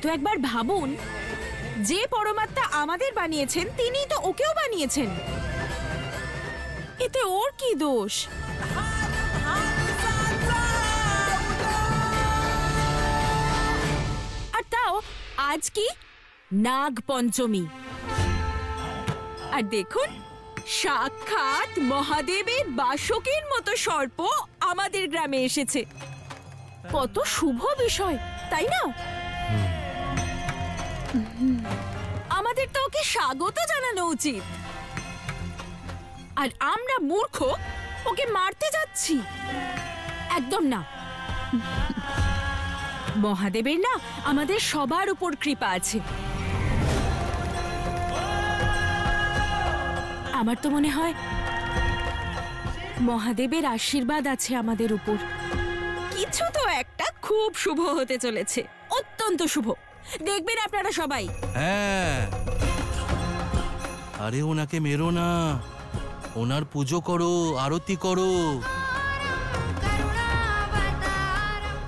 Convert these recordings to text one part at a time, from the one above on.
কিন্তু একবার ভাবুন, যে পরমাত্মা আমাদের বানিয়েছেন তিনিই তো ওকেও বানিয়েছেন। এতে ওর কি দোষ? আর তাও আজ কি নাগ পঞ্চমী, আর দেখুন সাক্ষাৎ মহাদেবের বাসকের মতো সর্প আমাদের গ্রামে এসেছে। কত শুভ বিষয়, তাই না? আমাদের তো ওকে স্বাগত জানানো উচিত। আর আমরা মূর্খ ওকে মারতে যাচ্ছি? একদম না। মহাদেবের না আমাদের সবার উপর কৃপা আছে। আমার তো মনে হয় মহাদেবের আশীর্বাদ আছে আমাদের উপর। কিছু তো একটা খুব শুভ হতে চলেছে, অত্যন্ত শুভ। দেখবেন আপনারা সবাই। হ্যাঁ, আরে ওনাকে মেরো না, ওনার পুজো করো, আরতি করো।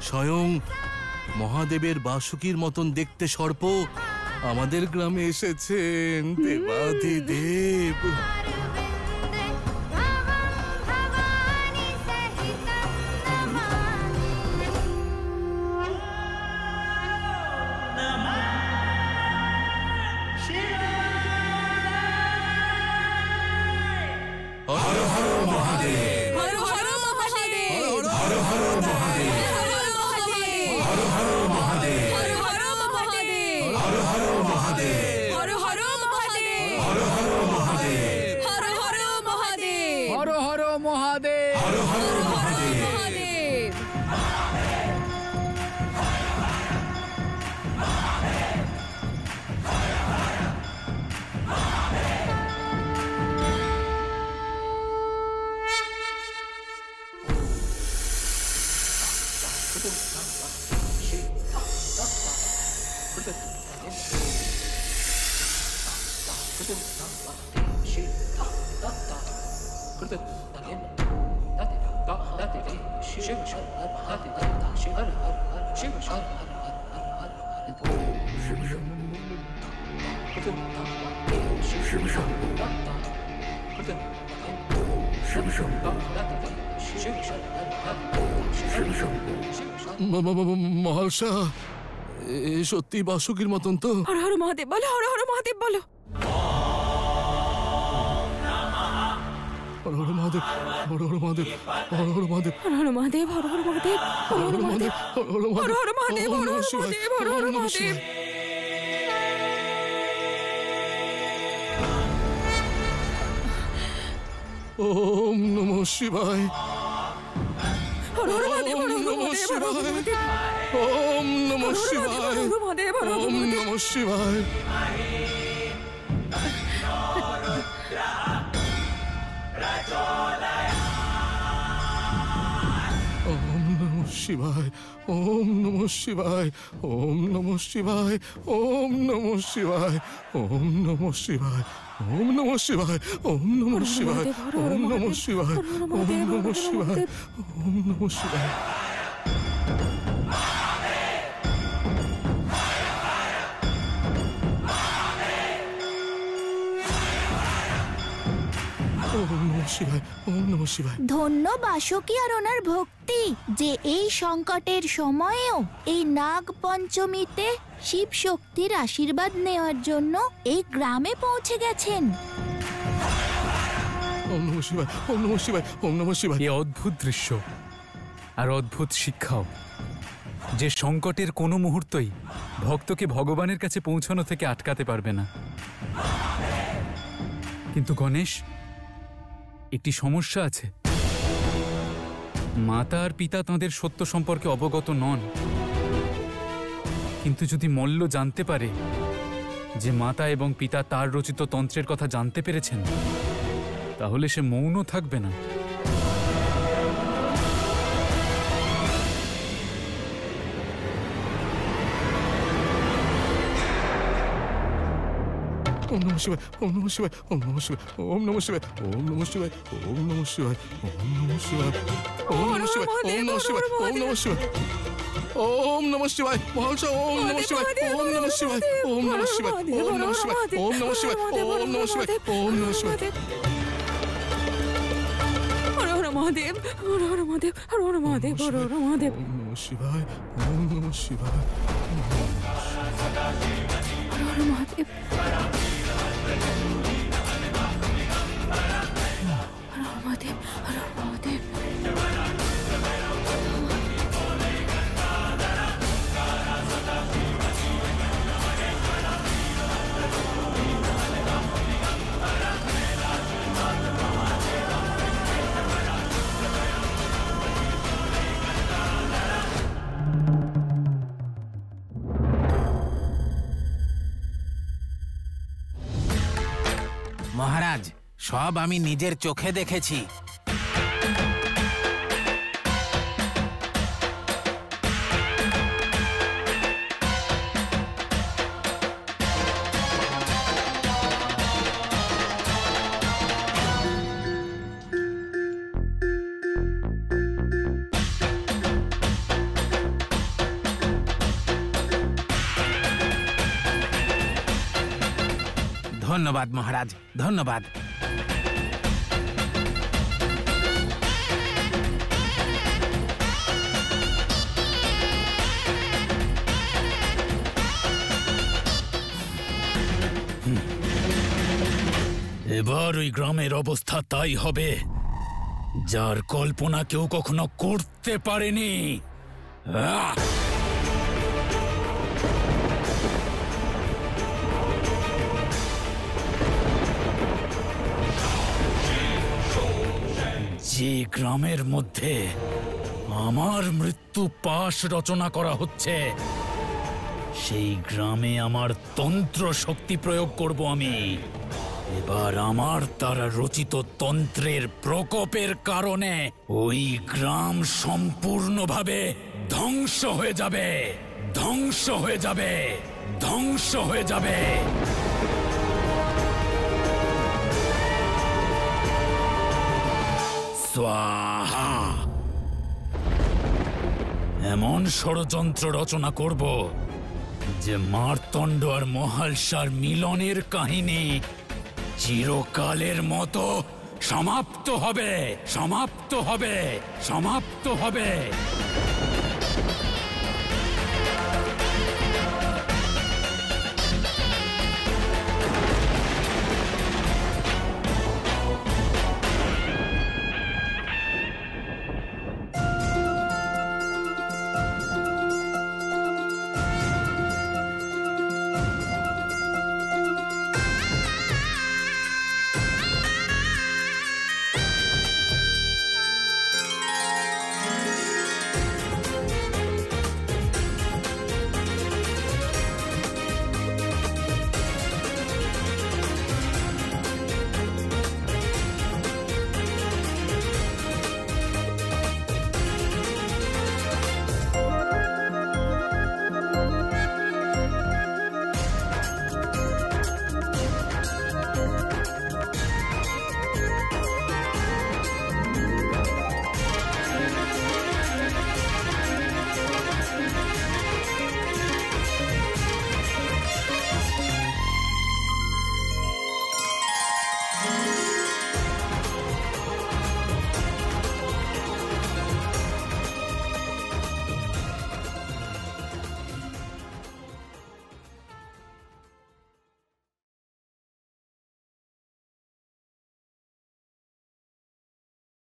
স্বয়ং মহাদেবের বাসুকীর মতন দেখতে সর্প আমাদের গ্রামে এসেছেন। দেবাদিদেব। মহালসা, এ সত্যি বাসুকীর মতন তো? হর হর মহাদেব বলো, হর হর মহাদেব বলো। হর হর মহাদেব, হর হর মহাদেব, হর হর মহাদেব, হর হর মহাদেব, হর হর মহাদেব, হর হর মহাদেব, হর হর মহাদেব, হর হর মহাদেব, হর হর মহাদেব, হর হর মহাদেব। ওম নমঃ শিবায়। হর হর মহাদেব, হর হর মহাদেব, হর হর মহাদেব। ওম নমঃ শিবায়। ওম নমঃ শিবায়। ওম নমঃ শিবায়। ওম নমঃ শিবায়। ওম নমঃ শিবায়। ওম নমঃ শিবায়। ওম নমঃ শিবায়। ওম নমঃ শিবায়। ওম নমঃ শিবায়। ওম নমঃ শিবায়। ওম নমঃ শিবায়। ওম নমঃ শিবায়। ধন্য বাসুকী আর ওনার ভক্তি, যে এই সংকটের সময়েও এই নাগ পঞ্চমীতে শিব শক্তির আশীর্বাদ নেওয়ার জন্য এই গ্রামে পৌঁছে গেছেন। ওম নমঃ শিবায়। ওম নমঃ শিবায়। ওম নমঃ শিবায়। এই অদ্ভুত দৃশ্য আর অদ্ভুত শিক্ষাও, যে সংকটের কোনো মুহূর্তই ভক্তকে ভগবানের কাছে পৌঁছানো থেকে আটকাতে পারবে না। কিন্তু গণেশ, একটি সমস্যা আছে। মাতা আর পিতা তাঁদের সত্য সম্পর্কে অবগত নন, কিন্তু যদি মল্ল জানতে পারে যে মাতা এবং পিতা তার রচিত তন্ত্রের কথা জানতে পেরেছেন, তাহলে সে মৌন থাকবে না। ওম নমঃ শিবায়। ওম নমঃ শিবায়। ওম নমঃ শিবায়। ওম নমঃ শিবায়। ওম নমঃ শিবায়। ওম নমঃ শিবায়। ওম নমঃ শিবায়। ওম নমঃ শিবায়। ওম নমঃ শিবায়। ওম নমঃ শিবায়। ওম নমঃ শিবায় মহাশয় ওম নমঃ শিবায় ওম নমঃ শিবায় ওম নমঃ শিবায় ওম নমঃ শিবায় ওম নমঃ শিবায় ওম নমঃ শিবায় ওম নমঃ শিবায় হর হর মহাদেব, হর হর মহাদেব, হর হর মহাদেব, হর হর মহাদেব, ওম নমঃ শিবায় ওম নমঃ শিবায় হর হর মহাদেব, হর হর মহাদেব, হর হর মহাদেব। মহারাজ, সব আমি নিজের চোখে দেখেছি। ধন্যবাদ মহারাজ, ধন্যবাদ। এবার ওই গ্রামের অবস্থা তাই হবে যার কল্পনা কেউ কখনো করতে পারেনি। আহ! যে গ্রামের মধ্যে আমার মৃত্যু পাশ রচনা করা হচ্ছে সেই গ্রামে আমার তন্ত্র শক্তি প্রয়োগ করব আমি। এবার আমার দ্বারা রচিত তন্ত্রের প্রকোপের কারণে ওই গ্রাম সম্পূর্ণভাবে ধ্বংস হয়ে যাবে, ধ্বংস হয়ে যাবে, ধ্বংস হয়ে যাবে। স্বাহা! এমন ষড়যন্ত্র রচনা করব যে মার্তণ্ড আর মহালসার মিলনের কাহিনী চিরকালের মতো সমাপ্ত হবে, সমাপ্ত হবে, সমাপ্ত হবে।